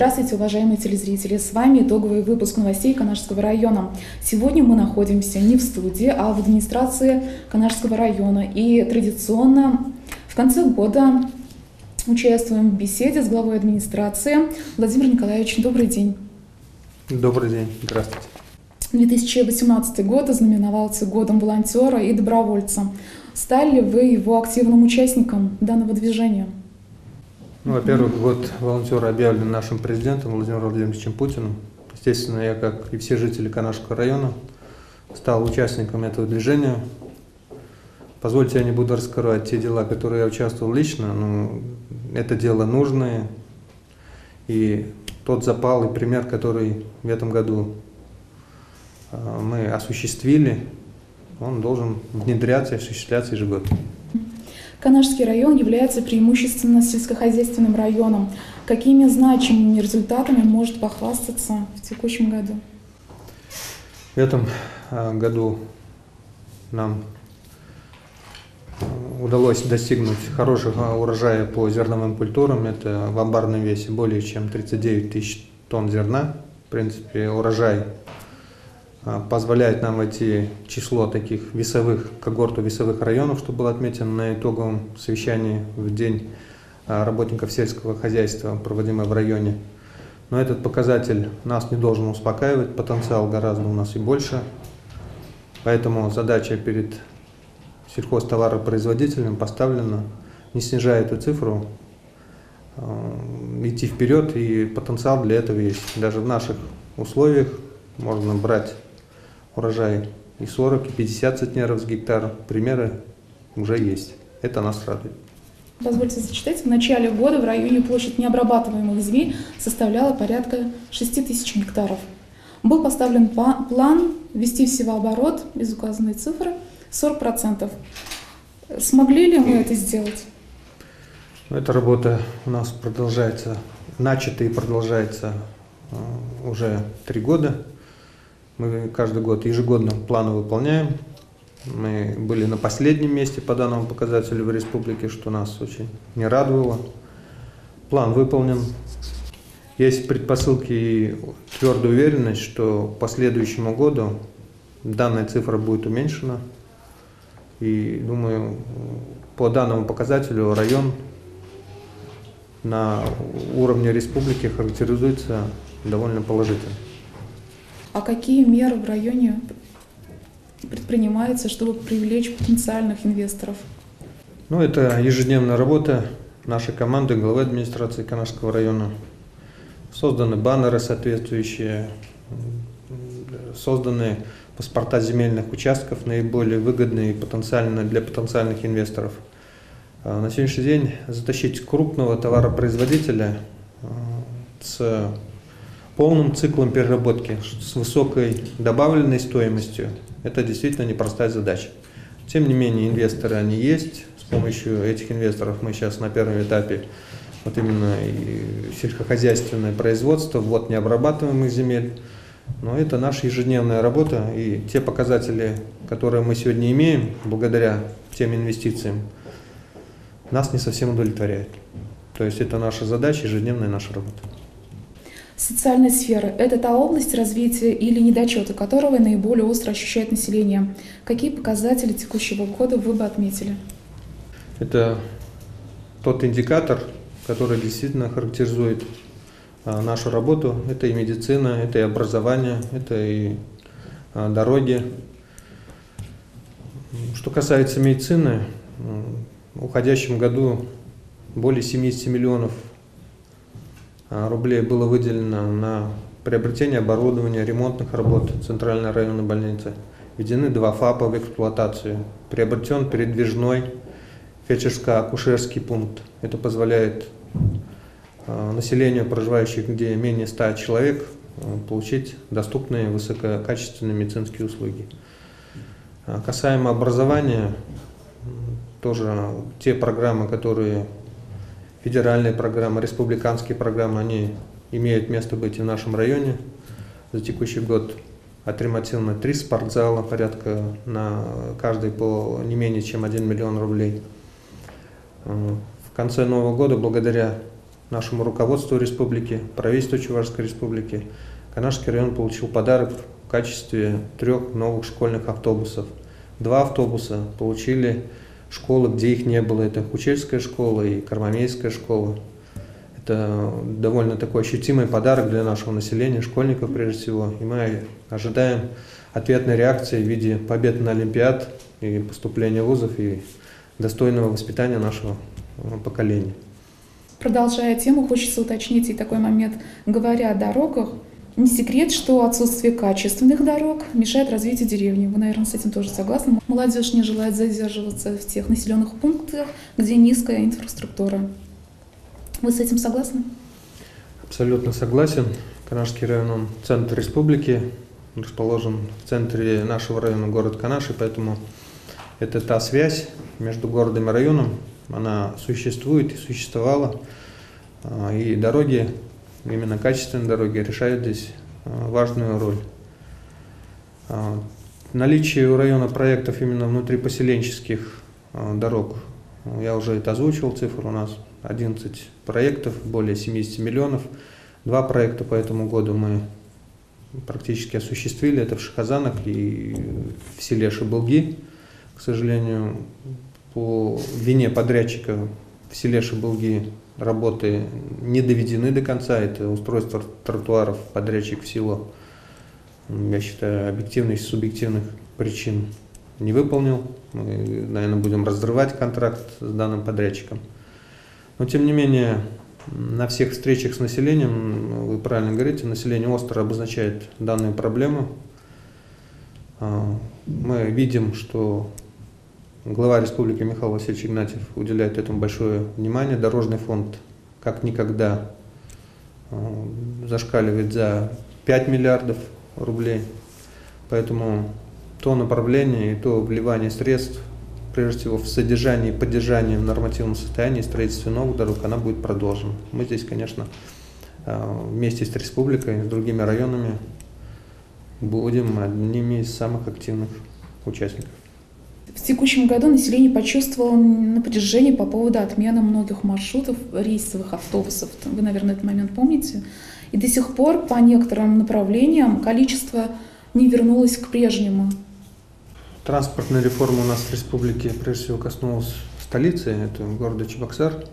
Здравствуйте, уважаемые телезрители! С вами итоговый выпуск новостей Канашского района. Сегодня мы находимся не в студии, а в администрации Канашского района. И традиционно в конце года участвуем в беседе с главой администрации. Владимир Николаевич, добрый день. Добрый день, здравствуйте. 2018 год ознаменовался годом волонтера и добровольца. Стали ли вы его активным участником данного движения? Во-первых, год волонтера объявлен нашим президентом Владимиром Владимировичем Путиным. Естественно, я, как и все жители Канашского района, стал участником этого движения. Позвольте, я не буду раскрывать те дела, в которые я участвовал лично, но это дело нужное. И тот запал и пример, который в этом году мы осуществили, он должен внедряться и осуществляться ежегодно. Канашский район является преимущественно сельскохозяйственным районом. Какими значимыми результатами может похвастаться в текущем году? В этом году нам удалось достигнуть хорошего урожая по зерновым культурам. Это в амбарном весе более чем 39 тысяч тонн зерна. В принципе, урожай позволяет нам войти в число таких весовых, когорту весовых районов, что было отмечено на итоговом совещании в День работников сельского хозяйства, проводимое в районе. Но этот показатель нас не должен успокаивать, потенциал гораздо у нас и больше. Поэтому задача перед сельхозтоваропроизводителем поставлена, не снижая эту цифру, идти вперед, и потенциал для этого есть. Даже в наших условиях можно брать урожай и 40, и 50 центнеров с гектара. Примеры уже есть. Это нас радует. Позвольте зачитать. В начале года в районе площадь необрабатываемых земель составляла порядка 6 тысяч гектаров. Был поставлен план ввести в севооборот, без указанной цифры, 40%. Смогли ли мы это сделать? Эта работа у нас продолжается, начата и продолжается уже 3 года. Мы каждый год ежегодно планы выполняем. Мы были на последнем месте по данному показателю в республике, что нас очень не радовало. План выполнен. Есть предпосылки и твердая уверенность, что к последующему году данная цифра будет уменьшена. И думаю, по данному показателю район на уровне республики характеризуется довольно положительно. А какие меры в районе предпринимаются, чтобы привлечь потенциальных инвесторов? Это ежедневная работа нашей команды, главы администрации Канашского района. Созданы баннеры соответствующие, созданы паспорта земельных участков, наиболее выгодные потенциально для потенциальных инвесторов. На сегодняшний день затащить крупного товаропроизводителя с полным циклом переработки, с высокой добавленной стоимостью, это действительно непростая задача. Тем не менее, инвесторы они есть. С помощью этих инвесторов мы сейчас на первом этапе именно и сельскохозяйственное производство, ввод необрабатываемых земель. Но это наша ежедневная работа, и те показатели, которые мы сегодня имеем, благодаря тем инвестициям, нас не совсем удовлетворяют. То есть это наша задача, ежедневная наша работа. Социальная сфера – это та область развития или недочеты которого наиболее остро ощущает население. Какие показатели текущего года вы бы отметили? Это тот индикатор, который действительно характеризует нашу работу. Это и медицина, это и образование, это и дороги. Что касается медицины, в уходящем году более 70 миллионов рублей было выделено на приобретение оборудования, ремонтных работ Центральной районной больницы. Введены 2 ФАПа в эксплуатацию. Приобретен передвижной фельдшерско-акушерский пункт. Это позволяет населению, проживающих где менее 100 человек, получить доступные высококачественные медицинские услуги. Касаемо образования, тоже те программы, которые федеральные программы, республиканские программы, они имеют место быть и в нашем районе. За текущий год отремонтировано 3 спортзала, порядка на каждый по не менее чем 1 миллион рублей. В конце Нового года, благодаря нашему руководству республики, правительству Чувашской республики, Канашский район получил подарок в качестве 3 новых школьных автобусов. 2 автобуса получили школы, где их не было. Это Хучельская школа и Кармамейская школа. Это довольно такой ощутимый подарок для нашего населения, школьников прежде всего. И мы ожидаем ответной реакции в виде побед на Олимпиад и поступления в вузов и достойного воспитания нашего поколения. Продолжая тему, хочется уточнить и такой момент. Говоря о дорогах, не секрет, что отсутствие качественных дорог мешает развитию деревни. Вы, наверное, с этим тоже согласны. Молодежь не желает задерживаться в тех населенных пунктах, где низкая инфраструктура. Вы с этим согласны? Абсолютно согласен. Канашский район, он центр республики, расположен в центре нашего района город Канаш, и поэтому это та связь между городом и районом, она существует и существовала. И дороги, именно качественные дороги, решают здесь важную роль. Наличие у района проектов именно внутрипоселенческих дорог, я уже это озвучивал, цифру у нас 11 проектов, более 70 миллионов. 2 проекта по этому году мы практически осуществили, это в Шахазанах и в селе Шабылги. К сожалению, по вине подрядчика в селе Шабылги работы не доведены до конца. Это устройство тротуаров подрядчик в силу, я считаю, объективных и субъективных причин не выполнил. Мы, наверное, будем разрывать контракт с данным подрядчиком. Но, тем не менее, на всех встречах с населением, вы правильно говорите, население остро обозначает данную проблему. Мы видим, что глава республики Михаил Васильевич Игнатьев уделяет этому большое внимание. Дорожный фонд как никогда зашкаливает за 5 миллиардов рублей. Поэтому то направление и то вливание средств, прежде всего в содержание и поддержание в нормативном состоянии строительства новых дорог, она будет продолжена. Мы здесь, конечно, вместе с республикой, с другими районами будем одними из самых активных участников. В текущем году население почувствовало напряжение по поводу отмены многих маршрутов рейсовых автобусов. Вы, наверное, этот момент помните. И до сих пор по некоторым направлениям количество не вернулось к прежнему. Транспортная реформа у нас в республике прежде всего коснулась столицы, это города Чебоксар.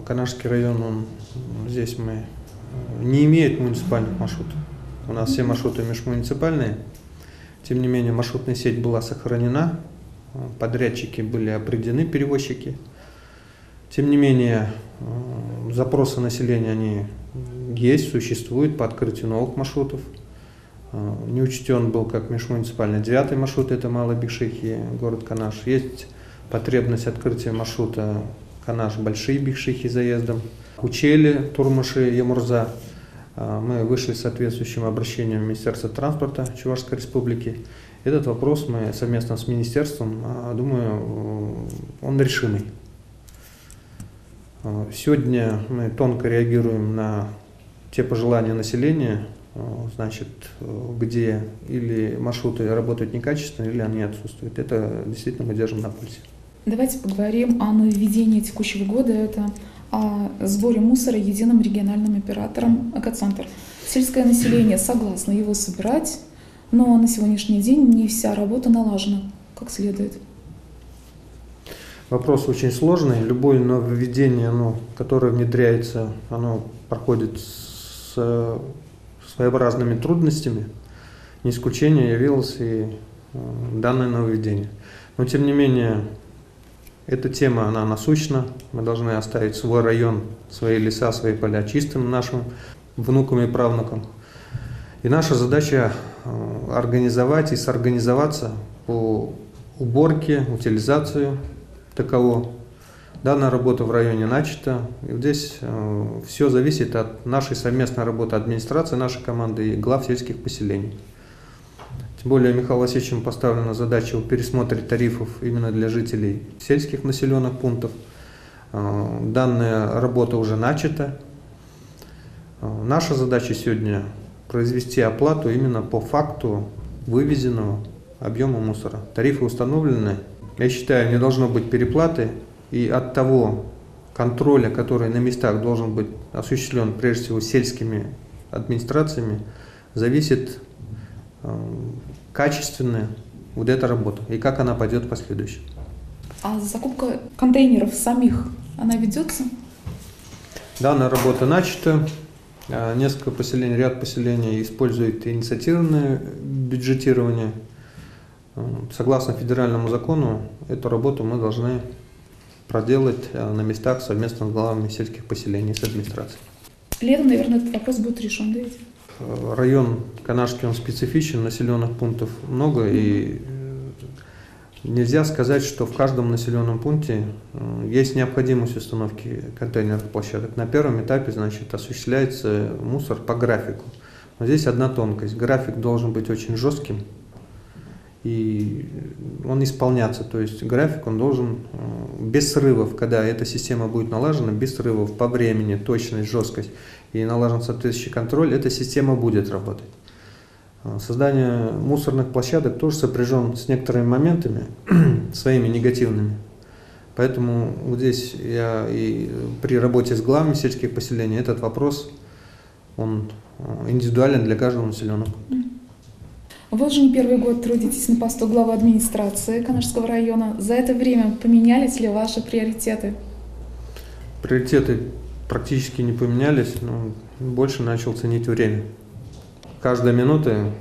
Канашский район, здесь мы не имеет муниципальных маршрутов. У нас все маршруты межмуниципальные. Тем не менее, маршрутная сеть была сохранена, подрядчики были определены, перевозчики. Тем не менее, запросы населения они есть, существуют по открытию новых маршрутов. Не учтен был как межмуниципальный 9-й маршрут, это Малые Бигшихи, город Канаш. Есть потребность открытия маршрута Канаш-Большие Бигшихи заездом. Учели, Турмыши, Ямурза. Мы вышли с соответствующим обращением в Министерство транспорта Чувашской республики. Этот вопрос мы совместно с министерством, думаю, он решимый. Сегодня мы тонко реагируем на те пожелания населения, значит, где или маршруты работают некачественно, или они отсутствуют. Это действительно мы держим на пульсе. Давайте поговорим о нововведении текущего года. Это о сборе мусора единым региональным оператором «Экоцентр». Сельское население согласно его собирать, но на сегодняшний день не вся работа налажена как следует. Вопрос очень сложный. Любое нововведение, которое внедряется, оно проходит с своеобразными трудностями. Не исключение явилось и данное нововведение. Но тем не менее, эта тема, она насущна. Мы должны оставить свой район, свои леса, свои поля чистым нашим внукам и правнукам. И наша задача организовать и сорганизоваться по уборке, утилизацию таково. Данная работа в районе начата. И здесь все зависит от нашей совместной работы администрации, нашей команды и глав сельских поселений. Тем более Михаилом Васильевичем поставлена задача о пересмотре тарифов именно для жителей сельских населенных пунктов. Данная работа уже начата. Наша задача сегодня произвести оплату именно по факту вывезенного объема мусора. Тарифы установлены. Я считаю, не должно быть переплаты. И от того, контроля, который на местах должен быть осуществлен прежде всего сельскими администрациями, зависит качественная вот эта работа и как она пойдет в последующем. А закупка контейнеров самих, она ведется? Данная работа начата. Несколько поселений, ряд поселений использует инициативное бюджетирование. Согласно федеральному закону, эту работу мы должны проделать на местах совместно с главами сельских поселений, с администрацией. Летом, наверное, этот вопрос будет решен, да? Район Канашский, он специфичен, населенных пунктов много, и нельзя сказать, что в каждом населенном пункте есть необходимость установки контейнерных площадок. На первом этапе, значит, осуществляется мусор по графику. Но здесь одна тонкость. График должен быть очень жестким, и он исполняться. То есть график он должен без срывов, когда эта система будет налажена, без срывов по времени, точность, жесткость и налажен соответствующий контроль, эта система будет работать. Создание мусорных площадок тоже сопряжен с некоторыми моментами, своими негативными. Поэтому вот здесь я и при работе с главами сельских поселений этот вопрос, он индивидуален для каждого населенного пункта. Вы уже не первый год трудитесь на посту главы администрации Канашского района. За это время поменялись ли ваши приоритеты? Приоритеты практически не поменялись, но больше начал ценить время. Каждая минута,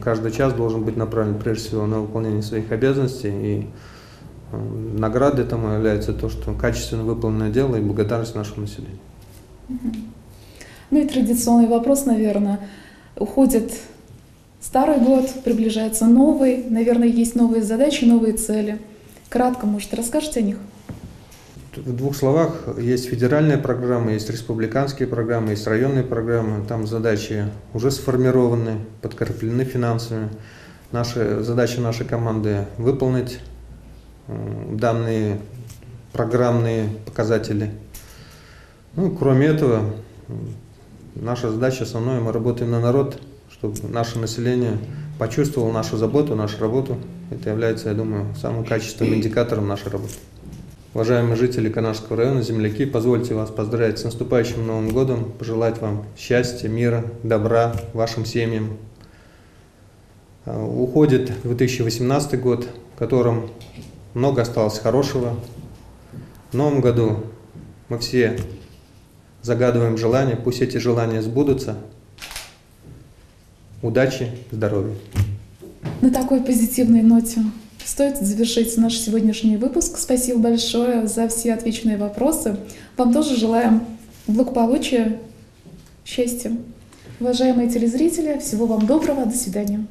каждый час должен быть направлен прежде всего на выполнение своих обязанностей. И наградой этому является то, что качественно выполненное дело и благодарность нашему населению. Ну и традиционный вопрос, наверное. Уходит старый год, приближается новый. Наверное, есть новые задачи, новые цели. Кратко, может, расскажете о них? В двух словах, есть федеральные программы, есть республиканские программы, есть районные программы. Там задачи уже сформированы, подкреплены финансами. Задача нашей команды – выполнить данные программные показатели. Ну, кроме этого, наша задача основная – мы работаем на народ, чтобы наше население почувствовало нашу заботу, нашу работу. Это является, я думаю, самым качественным индикатором нашей работы. Уважаемые жители Канашского района, земляки, позвольте вас поздравить с наступающим Новым годом, пожелать вам счастья, мира, добра вашим семьям. Уходит 2018 год, в котором много осталось хорошего. В новом году мы все загадываем желания, пусть эти желания сбудутся. Удачи, здоровья. На такой позитивной ноте стоит завершить наш сегодняшний выпуск. Спасибо большое за все отвеченные вопросы. Вам тоже желаем благополучия, счастья. Уважаемые телезрители, всего вам доброго. До свидания.